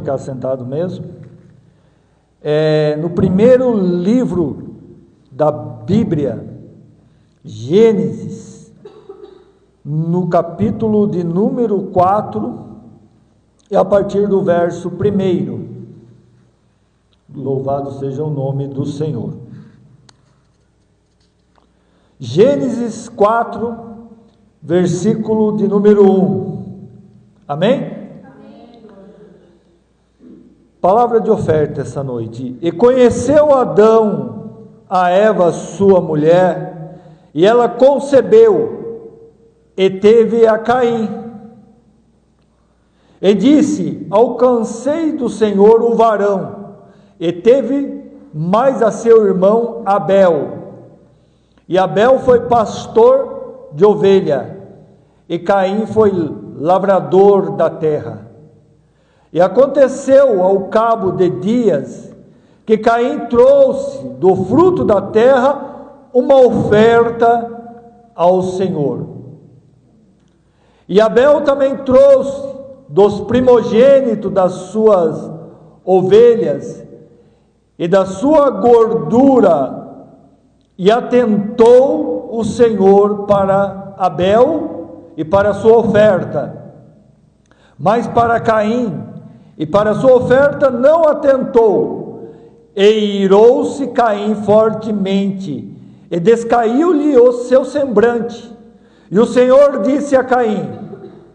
Ficar sentado mesmo. No primeiro livro da Bíblia, Gênesis, no capítulo de número 4, e a partir do verso 1. Louvado seja o nome do Senhor. Gênesis 4, versículo de número 1. Amém? Palavra de oferta essa noite. E conheceu Adão a Eva, sua mulher, e ela concebeu, e teve a Caim. E disse: alcancei do Senhor o varão, e teve mais a seu irmão Abel. E Abel foi pastor de ovelha, e Caim foi lavrador da terra. E aconteceu ao cabo de dias, que Caim trouxe do fruto da terra uma oferta ao Senhor. E Abel também trouxe dos primogênitos das suas ovelhas e da sua gordura, e atentou o Senhor para Abel e para a sua oferta, mas para Caim e para a sua oferta não atentou, e irou-se Caim fortemente, e descaiu-lhe o seu semblante. E o Senhor disse a Caim: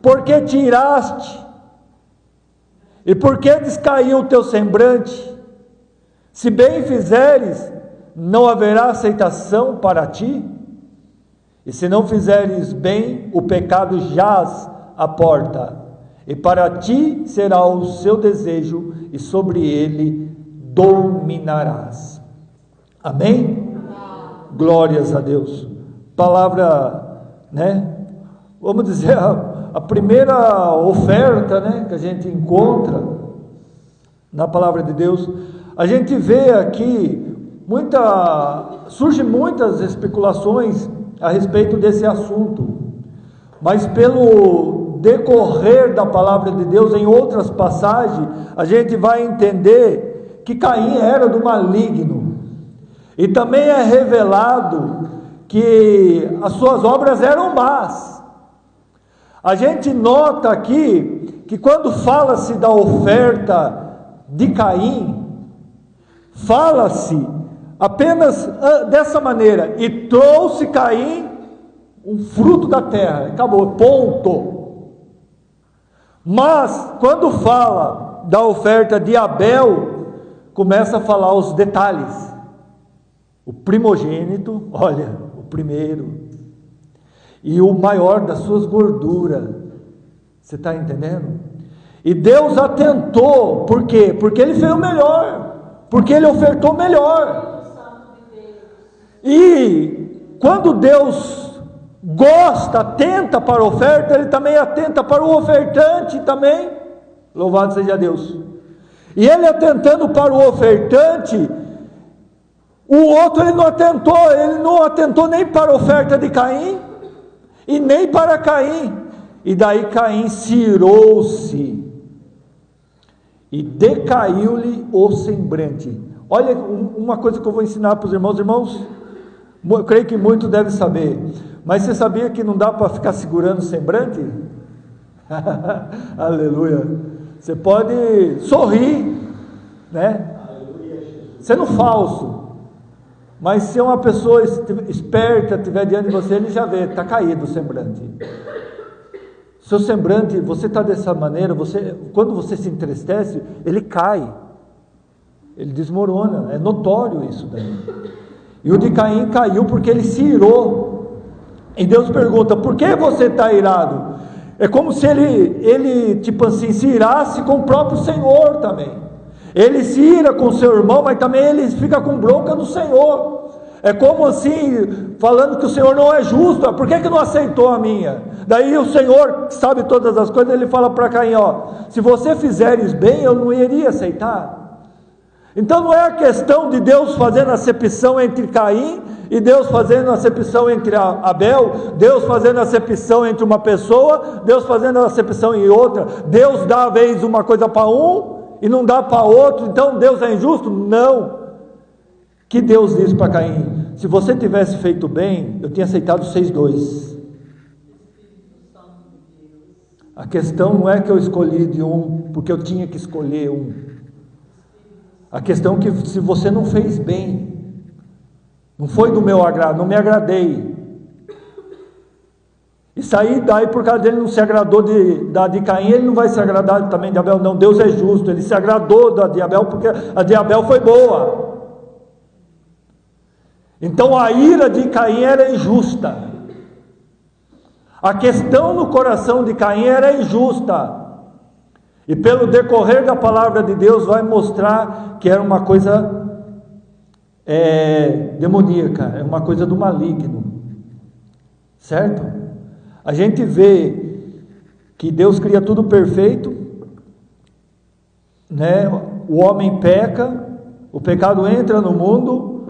por que te iraste? E por que descaiu o teu semblante? Se bem fizeres, não haverá aceitação para ti? E se não fizeres bem, o pecado jaz à porta, e para ti será o seu desejo, e sobre ele dominarás. Amém? Glórias a Deus. Palavra, vamos dizer, a primeira oferta, que a gente encontra na palavra de Deus. A gente vê aqui surgem muitas especulações a respeito desse assunto, mas pelo decorrer da palavra de Deus, em outras passagens, a gente vai entender que Caim era do maligno, e também é revelado que as suas obras eram más. A gente nota aqui que quando fala-se da oferta de Caim, fala-se apenas dessa maneira: e trouxe Caim um fruto da terra, acabou, ponto. Mas quando fala da oferta de Abel, começa a falar os detalhes. O primogênito, olha, o primeiro, e o maior das suas gorduras. Você está entendendo? E Deus atentou, por quê? Porque ele fez o melhor, porque ele ofertou melhor. E quando Deus gosta, atenta para a oferta, ele também atenta para o ofertante também. Louvado seja Deus. E ele atentando para o ofertante, o outro ele não atentou nem para a oferta de Caim, e nem para Caim. E daí Caim se irou-se, e decaiu-lhe o semblante. Olha uma coisa que eu vou ensinar para os irmãos, eu creio que muitos devem saber, mas você sabia que não dá para ficar segurando o semblante? Aleluia. Você pode sorrir, sendo falso, mas se uma pessoa esperta estiver diante de você, ele já vê, está caído o semblante. Seu semblante, você está dessa maneira, quando você se entristece, ele cai, ele desmorona, é notório isso daí. E o de Caim caiu porque ele se irou. E Deus pergunta: por que você está irado? É como se ele tipo assim, se irasse com o próprio Senhor também. Ele se ira com seu irmão, mas também ele fica com bronca do Senhor. É como assim, falando que o Senhor não é justo. Por que não aceitou a minha? Daí o Senhor, que sabe todas as coisas, ele fala para Caim: se você fizeres bem, eu não iria aceitar. Então não é a questão de Deus fazendo acepção entre Caim e Deus fazendo acepção entre Abel, Deus fazendo acepção entre uma pessoa, Deus fazendo acepção em outra. Deus dá a vez uma coisa para um e não dá para outro, então Deus é injusto? Não. Que Deus disse para Caim: se você tivesse feito bem, eu tinha aceitado 6:2. A questão não é que eu escolhi de um, porque eu tinha que escolher um. A questão é que se você não fez bem, não foi do meu agrado, não me agradei, e sair daí por causa dele não se agradou de Caim, ele não vai se agradar também de Abel. Não, Deus é justo, ele se agradou da de Abel, porque a de Abel foi boa. Então a ira de Caim era injusta, a questão no coração de Caim era injusta, e pelo decorrer da palavra de Deus vai mostrar que era uma coisa demoníaca, é uma coisa do maligno, certo? A gente vê que Deus cria tudo perfeito, né? O homem peca, o pecado entra no mundo,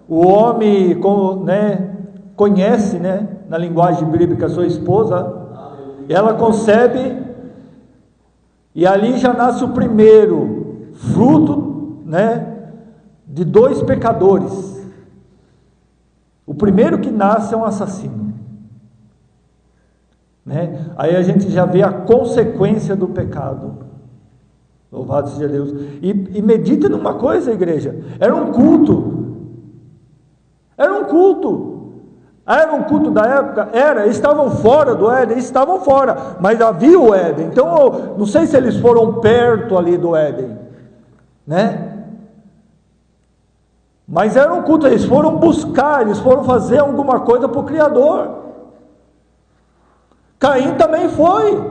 o homem, né, conhece, né, na linguagem bíblica, sua esposa, ela concebe, e ali já nasce o primeiro fruto, né, de 2 pecadores. O primeiro que nasce é um assassino, né? Aí a gente já vê a consequência do pecado. Louvado seja Deus. E medita numa coisa, igreja, era um culto da época, estavam fora do Éden, mas havia o Éden. Então, não sei se eles foram perto ali do Éden, né? Mas era um culto, eles foram buscar, eles foram fazer alguma coisa para o Criador. Caim também foi.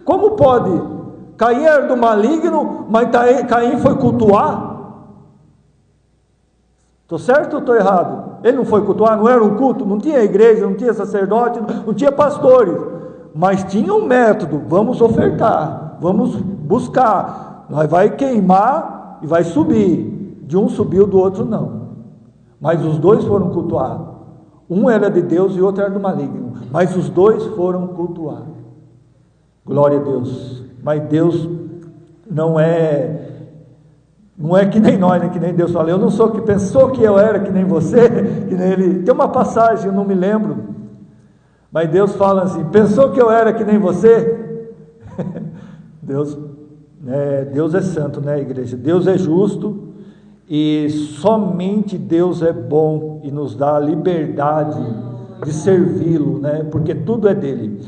Como pode? Caim era do maligno, mas Caim foi cultuar? Estou certo ou estou errado? Ele não foi cultuar, não era um culto, não tinha igreja, não tinha sacerdote, não tinha pastores, mas tinha um método: vamos ofertar, vamos buscar, nós vai queimar e vai subir. De um subiu, do outro não, mas os dois foram cultuar. Um era de Deus e o outro era do maligno, mas os dois foram cultuar. Glória a Deus. Mas Deus não é que nem nós, né? Que nem Deus fala: eu não sou que pensou que eu era que nem você, que nem ele. Tem uma passagem, eu não me lembro, mas Deus fala assim: pensou que eu era que nem você? Deus é santo, né, igreja? Deus é justo, e somente Deus é bom e nos dá a liberdade de servi-lo, né? Porque tudo é dele.